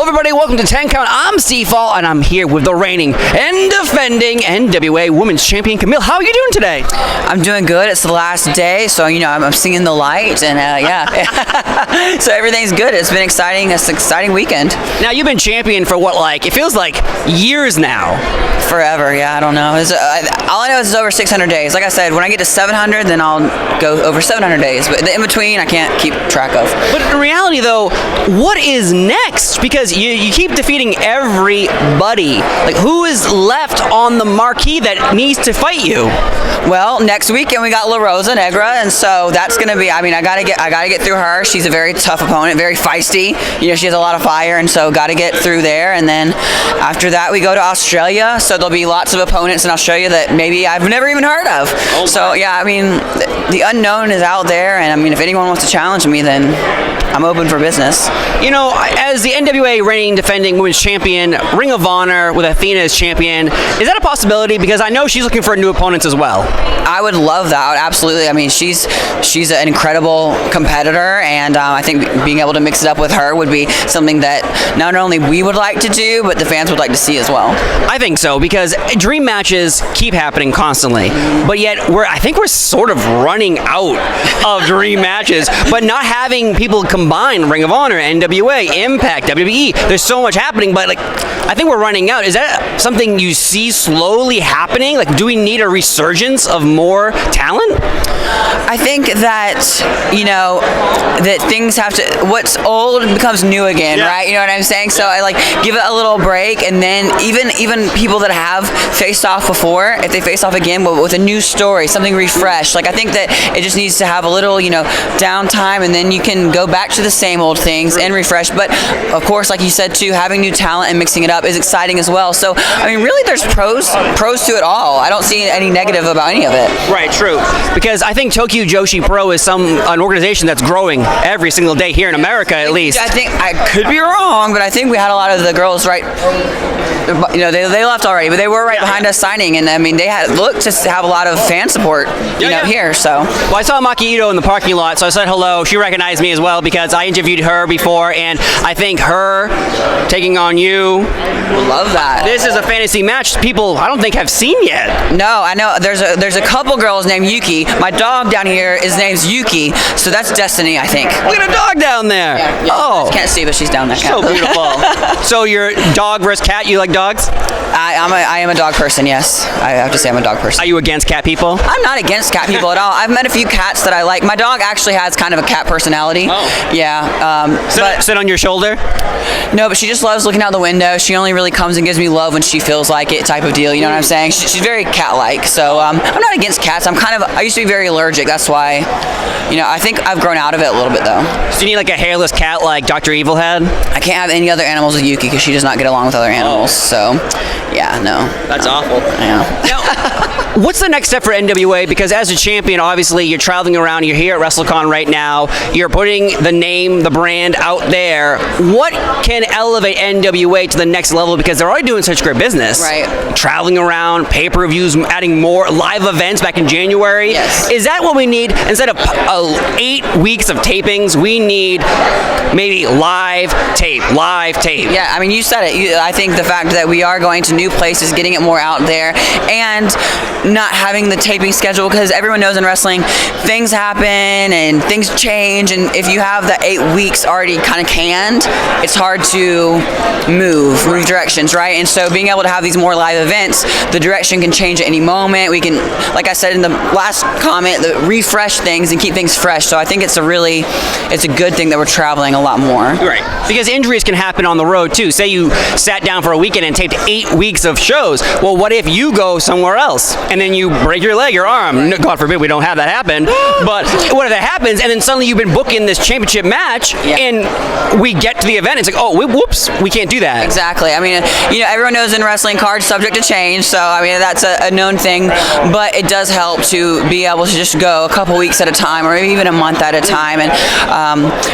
Hello everybody, welcome to 10 Count. I'm Steve Fall, and I'm here with the reigning and defending NWA Women's Champion, Kamille. How are you doing today? I'm doing good. It's the last day, so, I'm seeing the light, and, yeah. So everything's good. It's been exciting. It's an exciting weekend. Now, you've been champion for it feels like years now. Forever, yeah, I don't know. All I know is it's over 600 days. Like I said, when I get to 700, then I'll go over 700 days. But in between, I can't keep track of. But in reality, though, what is next? Because you keep defeating everybody. Like, who is left on the marquee that needs to fight you? Well, next weekend we got La Rosa Negra, and so that's gonna be. I gotta get through her. She's a very tough opponent, very feisty. She has a lot of fire, and so gotta get through there. And then after that, we go to Australia. So there'll be lots of opponents in Australia that maybe I've never even heard of. Oh, so yeah, the unknown is out there, and if anyone wants to challenge me, then I'm open for business. As the NWA reigning defending women's champion, Ring of Honor with Athena as champion, is that a possibility? Because I know she's looking for new opponents as well. I would love that. Absolutely. She's an incredible competitor, and I think being able to mix it up with her would be something that not only we would like to do, but the fans would like to see as well. I think so, because dream matches keep happening constantly, but yet I think we're sort of running out of dream matches, but not having people combine Ring of Honor, NWA, Impact, WWE. There's so much happening, but I think we're running out. Is that something you see slowly happening? Do we need a resurgence of more talent? I think that that things have to. What's old becomes new again, yeah. Right? You know what I'm saying? So I give it a little break, and then even people that have faced off before, if they face off again with a new story, something refreshed. I think that it just needs to have a little downtime, and then you can go back to the same old things and refresh. But of course, like you said too, having new talent and mixing it up is exciting as well. So really, there's pros to it all. I don't see any negative about any of it. Right, true. Because I think Tokyo Joshi Pro is an organization that's growing every single day here in America, at least. I think I could be wrong, but I think we had a lot of the girls right. They left already, but they were right behind us signing, and they had looked to have a lot of fan support, here. So. Well, I saw Maki Ito in the parking lot, so I said hello. She recognized me as well because I interviewed her before, and I think her taking on you. Love that. This is a fantasy match people I don't think have seen yet. No, I know. There's a couple girls named Yuki. My dog down here, his name's Yuki, so that's Destiny, I think. Look at a dog down there. Yeah. Oh, can't see, but she's down there. So beautiful. So you're dog versus cat. You like dogs? I am a dog person. Yes, I have to say I'm a dog person. Are you against cat people? I'm not against cat people at all. I've met a few cats that I like. My dog actually has kind of a cat personality. Oh. Yeah. Sit on your shoulder? No, but she just loves looking out the window. She only really comes and gives me love when she feels like it, type of deal. You know what I'm saying? She's very cat-like. So I'm not against cats. I used to be very allergic. That's why, I think I've grown out of it a little bit though. So you need a hairless cat like Dr. Evil had? I can't have any other animals with Yuki because she does not get along with other animals. So, yeah, no. That's awful. Yeah. Now, what's the next step for NWA? Because as a champion, obviously, you're traveling around. You're here at WrestleCon right now. You're putting the name, the brand out there. What can elevate NWA to the next level? Because they're already doing such great business. Right. Traveling around, pay-per-views, adding more live events back in January. Yes. Is that what we need? Instead of 8 weeks of tapings, we need maybe live tape. Yeah, you said it. I think the fact that we are going to new places, getting it more out there, and not having the taping schedule, because everyone knows in wrestling, things happen and things change, and if you have the 8 weeks already kind of canned, it's hard to move directions, right? And so being able to have these more live events, the direction can change at any moment. We can, like I said in the last comment, refresh things and keep things fresh. So I think it's a good thing that we're traveling a lot more. Right. Because injuries can happen on the road too. Say you sat down for a weekend and taped 8 weeks of shows. Well, what if you go somewhere else and then you break your leg, your arm? God forbid we don't have that happen. But what if that happens and then suddenly you've been booking this championship match and we get to the event, it's like, oh, whoops, we can't do that. Exactly. Everyone knows in wrestling, cards subject to change. So that's a known thing. But it does help to be able to just go a couple weeks at a time, or maybe even a month at a time. And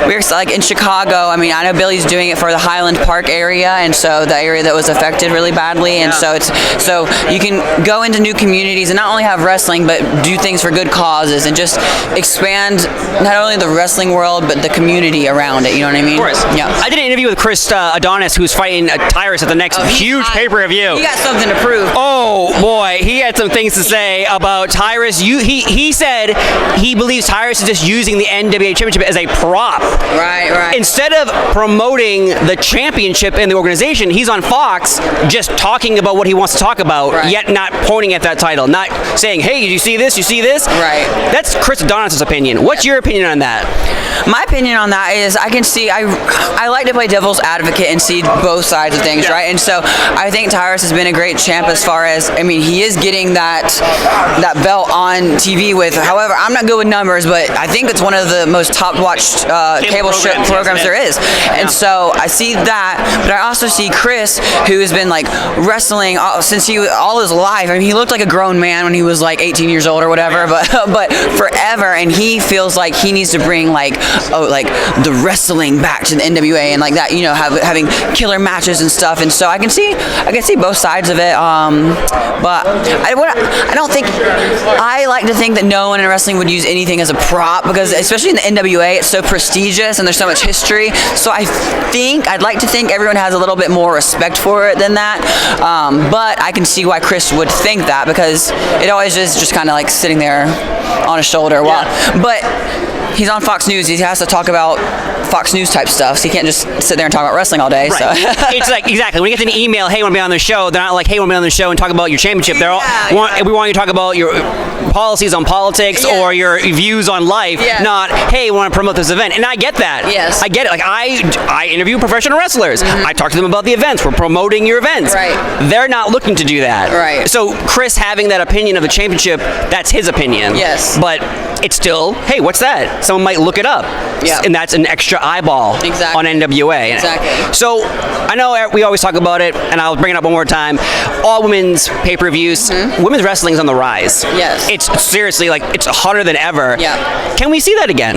we're in Chicago. I know Billy's doing it for the Highland Park area, and so the area that was affected really badly. responsibly, and so you can go into new communities and not only have wrestling, but do things for good causes and just expand not only the wrestling world but the community around it. You know what I mean? Of course. Yeah. I did an interview with Chris Adonis, who's fighting Tyrus at the next huge pay-per-view. He got something to prove. Oh boy, he had some things to say about Tyrus. He said he believes Tyrus is just using the NWA Championship as a prop. Right. Instead of promoting the championship in the organization, he's on Fox just talking about what he wants to talk about, yet not pointing at that title, not saying, hey, did you see this? You see this? Right. That's Chris Adonis' opinion. What's your opinion on that? My opinion on that is I like to play devil's advocate and see both sides of things, right? And so I think Tyrus has been a great champ as far as, I mean, he is getting that belt on TV with, however, I'm not good with numbers, but I think it's one of the most top-watched cable programs there is. And so I see that, but I also see Chris, who has been like wrestling since all his life. I mean, he looked like a grown man when he was like 18 years old or whatever, but forever, and he feels like he needs to bring like the wrestling back to the NWA and like that, you know, having killer matches and stuff. And so I can see both sides of it. But I don't think, I like to think that no one in wrestling would use anything as a prop, because especially in the NWA, it's so prestigious and there's so much history. So I'd like to think everyone has a little bit more respect for it than that. But I can see why Chris would think that, because it always is just kind of like sitting there on his shoulder. But he's on Fox News. He has to talk about Fox News type stuff, so he can't just sit there and talk about wrestling all day. Right. So. It's like, exactly, when you get an email, hey, want to be on the show, they're not like, hey, want to be on the show and talk about your championship. They're all, we want you to talk about your policies on politics or your views on life, not, hey, want to promote this event. And I get that. Yes. I get it. Like, I interview professional wrestlers. I talk to them about the events. We're promoting your events. Right. They're not looking to do that. Right. So Chris having that opinion of the championship, that's his opinion. Yes. But it's still, hey, what's that? Someone might look it up. Yeah. And that's an extra eyeball on NWA. Exactly. So I know we always talk about it, and I'll bring it up one more time. All women's pay-per-views, women's wrestling is on the rise. Yes. It's seriously, like, it's hotter than ever. Yeah. Can we see that again?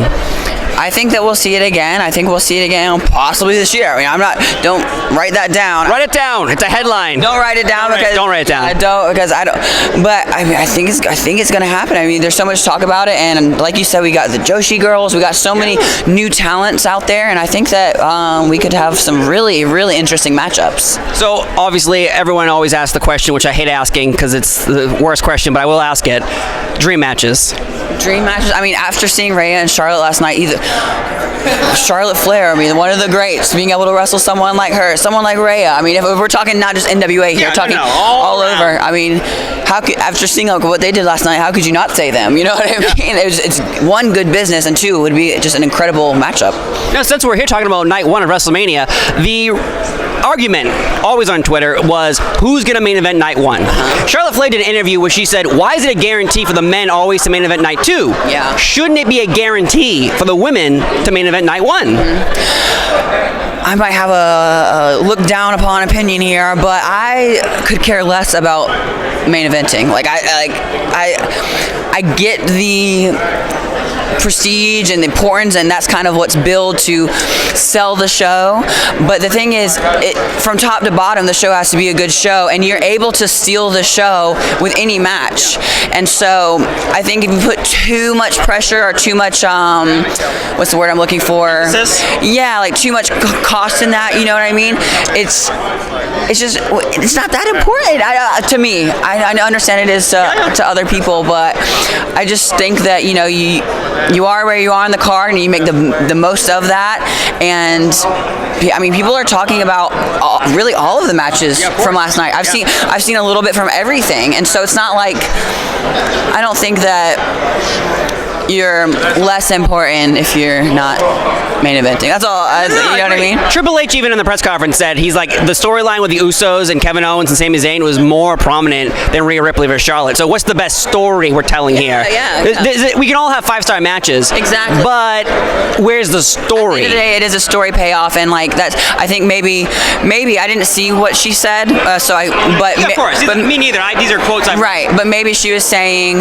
I think that we'll see it again. I think we'll see it again possibly this year. I mean, don't write that down. Write it down. It's a headline. Don't write it down because don't write it down. I don't, because I don't. But I mean, I think it's going to happen. I mean, there's so much talk about it, and like you said, we got the Joshi girls. We got so many new talents out there, and I think that we could have some really, really interesting matchups. So obviously, everyone always asks the question, which I hate asking because it's the worst question, but I will ask it. Dream matches. Dream matches. I mean, after seeing Rhea and Charlotte last night, either Charlotte Flair, I mean, one of the greats, being able to wrestle someone like her, someone like Rhea. I mean, if we're talking not just NWA here, talking all over. I mean, after seeing what they did last night, how could you not say them? You know what I mean? It's one, good business, and two, would be just an incredible matchup. Now, since we're here talking about night one of WrestleMania, the argument always on Twitter was who's going to main event night one. Charlotte Flair did an interview where she said, why is it a guarantee for the men always to main event night two? Yeah. Shouldn't it be a guarantee for the women to main event night one? I might have a look down upon opinion here, but I could care less about main eventing. Like I get the prestige and the importance, and that's kind of what's billed to sell the show. But the thing is, from top to bottom, the show has to be a good show, and you're able to steal the show with any match. And so I think if you put too much pressure or too much what's the word I'm looking for? Yeah, like too much cost in that, you know what I mean? It's not that important to me. I understand it is to other people, but I just think that, you know, you are where you are on the card, and you make the most of that. And I mean, people are talking about really all of the matches from last night. I've seen a little bit from everything, and so it's not like, I don't think that you're less important if you're not main eventing. That's all. You know what I mean? Triple H even in the press conference said he's like, the storyline with the Usos and Kevin Owens and Sami Zayn was more prominent than Rhea Ripley versus Charlotte. So what's the best story we're telling here? We can all have 5-star matches. Exactly. But where's the story? At the end of the day, it is a story payoff, and like that's. I think maybe I didn't see what she said, of course. Me neither. These are quotes. Right, but maybe she was saying,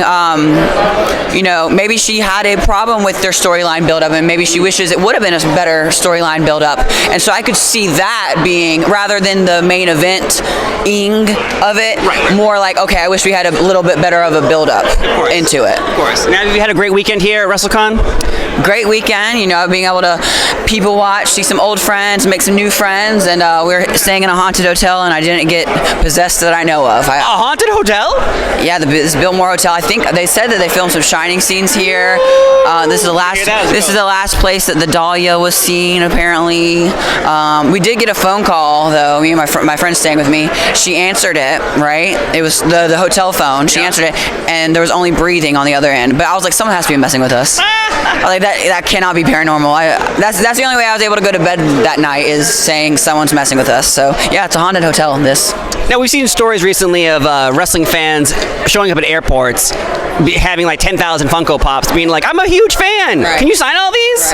you know, maybe she she had a problem with their storyline build-up, and maybe she wishes it would have been a better storyline build-up. And so I could see that being, rather than the main event-ing of it, more like, okay, I wish we had a little bit better of a build-up into it. Of course. Now, have you had a great weekend here at WrestleCon? Great weekend, you know, being able to people watch, see some old friends, make some new friends, and we were staying in a haunted hotel, and I didn't get possessed that I know of. A haunted hotel? Yeah, this Biltmore Hotel. I think they said that they filmed some Shining scenes here. This is the last. This is the last place that the Dahlia was seen. Apparently, we did get a phone call though. Me and my friend staying with me. She answered it. Right, it was the hotel phone. She answered it, and there was only breathing on the other end. But I was like, someone has to be messing with us. Like that cannot be paranormal. That's the only way I was able to go to bed that night, is saying someone's messing with us. So yeah, it's a haunted hotel. Now, we've seen stories recently of wrestling fans showing up at airports, having like 10,000 Funko Pops, being like, I'm a huge fan. Can you sign all these?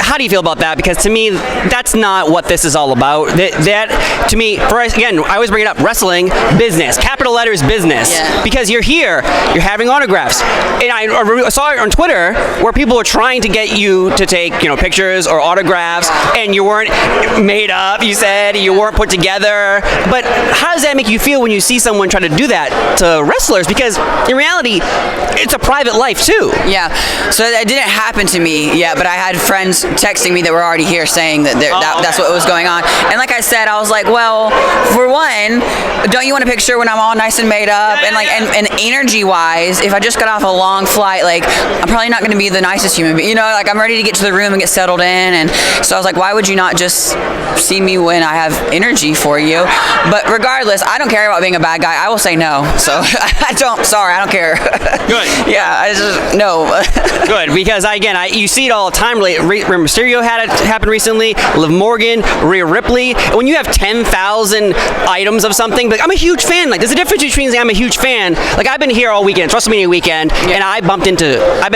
How do you feel about that? Because to me, that's not what this is all about. That to me, again, I always bring it up, wrestling, business, capital letters business. Yeah. Because you're here, you're having autographs. And I saw it on Twitter where people were trying to get you to take, pictures or autographs, and you weren't made up, you said, you weren't put together. But how does that make you feel when you see someone try to do that to wrestlers? Because in reality, it's a private life too. Yeah, so that didn't happen to me yet, but I had friends texting me that were already here saying that that's what was going on. And like I said, I was like, well, for one, don't you want a picture when I'm all nice and made up? And energy-wise, if I just got off a long flight, like, I'm probably not going to be the nicest human being. Like, I'm ready to get to the room and get settled in. And so I was like, why would you not just see me when I have energy for you? But regardless, I don't care about being a bad guy. I will say no. So I don't care. Good. Yeah, I just, no. Good, because you see it all the time. Mysterio had it happen recently. Liv Morgan, Rhea Ripley. When you have 10,000 items of something, like, I'm a huge fan. Like, there's a difference between saying I'm a huge fan. Like, I've been here all weekend. It's WrestleMania weekend, and I've been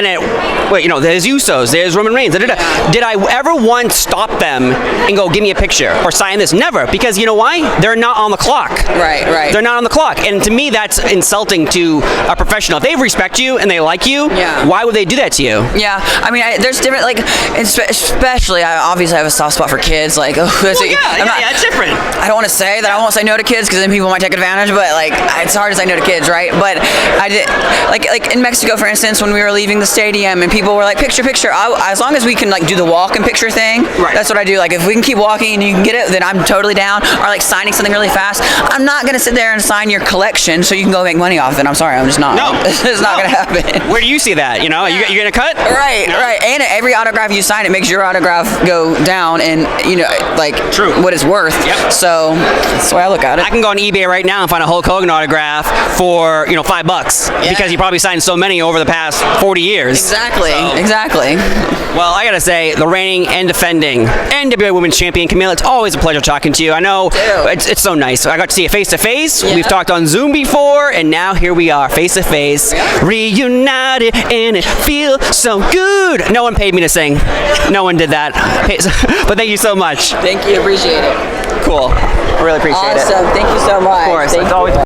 at, there's Usos, there's Roman Reigns. Did I ever once stop them and go, give me a picture or sign this? Never, because you know why? They're not on the clock. Right. They're not on the clock, and to me, that's insulting to a professional. If they respect you and they like you, why would they do that to you? Yeah, I mean, there's different, like, especially, obviously I have a soft spot for kids. Like, it's different. I don't want to say that I won't say no to kids, because then people might take advantage. But like, it's hard to say no to kids, right? But I did, like in Mexico, for instance, when we were leaving the stadium and people were like, picture. As long as we can like do the walk and picture thing, that's what I do. Like, if we can keep walking and you can get it, then I'm totally down. Or like signing something really fast. I'm not gonna sit there and sign your collection so you can go make money off it. I'm sorry, I'm just not. No, it's not gonna happen. Where do you see that? You're gonna cut? Right. And every autograph you sign, it makes your autograph go down, and what it's worth. Yep. So that's the way I look at it. I can go on eBay right now and find a Hulk Hogan autograph for $5 because he probably signed so many over the past 40 years. Exactly. Well, I gotta say, the reigning and defending NWA Women's Champion Kamille, it's always a pleasure talking to you. I know it's so nice. I got to see you face to face. We've talked on Zoom before, and now here we are face to face, reunited, and it feels so good. No one paid me to sing. No one did that. But thank you so much. Thank you. Appreciate it. Cool. I really appreciate it. Awesome. Thank you so much. Of course. It's always